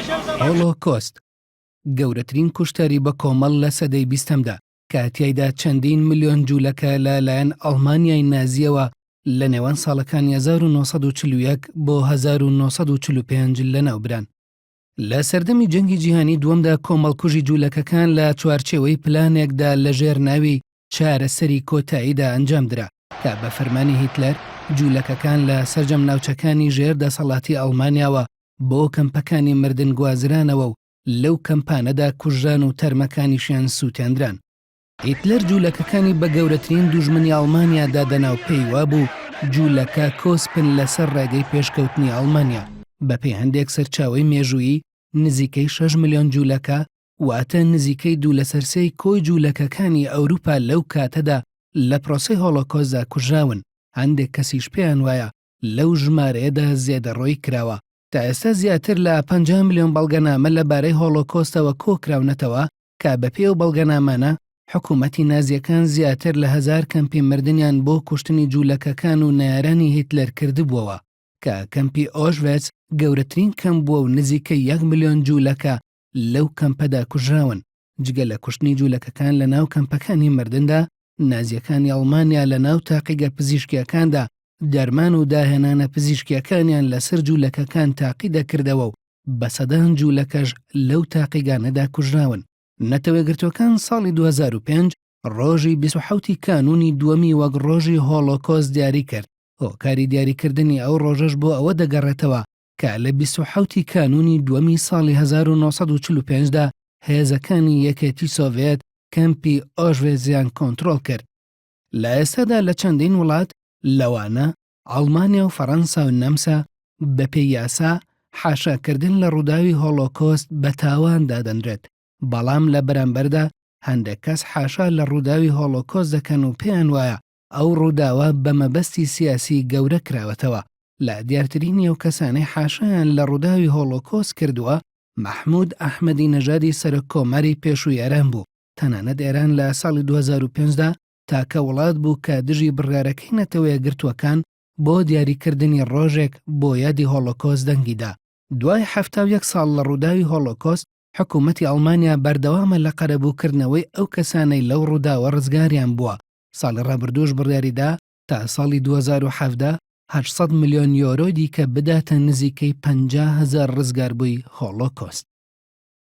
هۆڵۆکۆست گەورەترین کوشتاری بە کۆمەڵ لە سەدەی 20دا کە تیایدا چەندین ملیۆن جوولەکە لەلایەن ئەڵمانیای نازیەوە لە نێوان ساڵەکانی 1940 بۆ 1945 لەناوبران. لە سەردەمی جەنگی جیهانی دووەمدا کۆمەڵکوژی جوولەکەکان لە چوارچێوەی پلانێکدا لەژێر ناوی چارەسەری کۆتاییدا ئەنجامدرا کە بە فەرمانی هیتلەر جوولەکەکان لە سەرجەم ناوچەکانی ژێر دەسەڵاتی ئەڵمانیاوە بۆ کەمپەکانی مردن گوازرانەوە و لەو کەمپانەدا کوژران و تەرمەکانیشیان سووتێندران. هیتلەر جوولەکەکانی بە گەورەترین دوژمنی ئەڵمانیادا دەناو پێیوا بوو جوولەکە کۆسپن لەسەر ڕێگەی پێشکەوتنی ئەڵمانیا. بەپێی هەندێک سەرچاوەی مێژوویی نزیکەی 6 ملیۆن جوولەکە واتە نزیکەی 2/3 کۆی جوولەکەکانی ئەوروپا لەو کاتەدا لە پرۆسەی هۆڵۆکۆستدا کوژراون. هەندێک کەسیش پێیان وایە لەو ژمارەیەدا زێدەڕۆی کراوە. تا ئێستا زیاتر لە 50 ملیۆن بەڵگەنامە لەبارەی هۆڵۆکۆستەوە کۆکراونەتەوە کە بەپێی و بەڵگەنامانە حکوومەتی نازیەکان زیاتر لە 1000 کەمپی مردنیان بۆ کوشتنی جوولەکەکان و نایارانی هیتلەر کردبووەوە کە کەمپی ئۆشڤێتس گەورەترین کەم بووە و نزیکەی 1 ملیۆن جوولەکە لەو کەمپەدا کوژراون. جگە لە کوشتنی جوولەکەکان لە ناو کەمپەکانی مردندا نازیەکانی ئەڵمانیا لە ناو تاقیگە پزیشکیەکاندا دەرمان و داهێنانە پزیشکیەکانیان لەسەر جوولەکەکان تاقی دەکردەوە و بە سەدان جوولەکەش لەو تاقیگانەدا کوژراون. نەتەوەیەگرتوەکان ساڵی 2005 ڕۆژی 27 کانونی دووەمی وەک ڕۆژی هۆڵۆکۆست دیاری کرد. هۆکاری دیاریکردنی ئەو ڕۆژەش بۆ ئەوە دەگەڕێتەوە کە لە 27 کانونی دووەمی ساڵی 1945دا هێزەکانی یەکێتی سۆڤێت کەمپی ئۆشڤێتزیان کۆنتڕۆڵ کرد. لە ئێستادا لە چەندین وڵات لەوانە ئەڵمانیا و فەڕەنسا و نەمسا بەپێی یاسا حاشاکردن لە ڕووداوی هۆڵۆکۆست بە تاوان دادەنرێت. بەڵام لە بەرامبەردا هەندێک کەس حاشا لە ڕووداوی هۆڵۆکۆست دەکەن و پێیان وایە ئەو ڕووداوە بە مەبەستی سیاسی گەورە کراوەتەوە. لە دیارترینی ئەو کەسانەی حاشایان لە ڕووداوی هۆڵۆکۆست کردووە مەحموود ئەحمەدی نەژادی سەرۆککۆماری پێشووی ئێران بوو. تەنانەت ئێران لە ساڵی 2005دا تاکە وڵات بوو کە دژی بڕیارەکەی نەتەوەیەگرتووەکان بۆ دیاریکردنی ڕۆژێک بۆ یادی هۆڵۆکۆست دەنگیدا. دوای 71 ساڵ لە ڕووداوی هۆڵۆکۆست حکوومەتی ئەڵمانیا بەردەوامە لە قەرەبووکردنەوەی ئەو کەسانەی لەو ڕووداوە ڕزگاریان بووە. ساڵی ڕابردووش بڕیاریدا تا ساڵی 2017 800 ملیۆن یۆرۆ دیکە بداتە نزیکەی 50,000 ڕزگاربووی هۆڵۆکۆست.